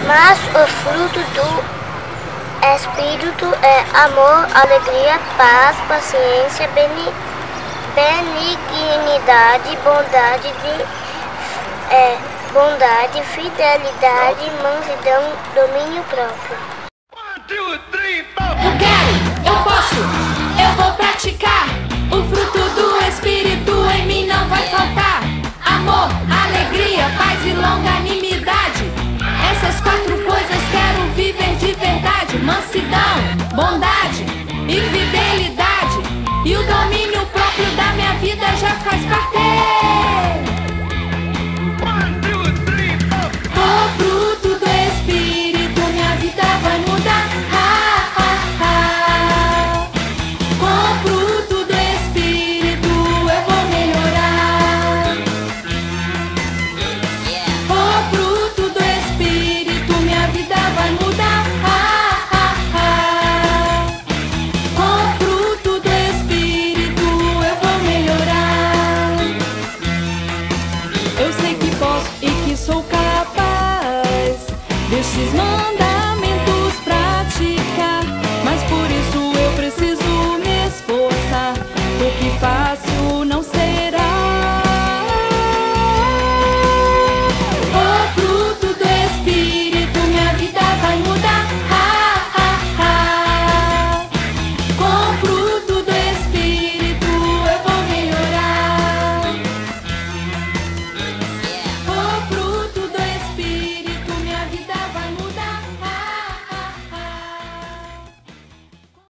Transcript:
Mas o fruto do Espírito é amor, alegria, paz, paciência, benignidade, bondade, fidelidade, mansidão, domínio próprio. Eu quero, eu posso, eu vou praticar. O fruto do Espírito em mim não vai faltar. Amor, alegria, paz e longanimidade.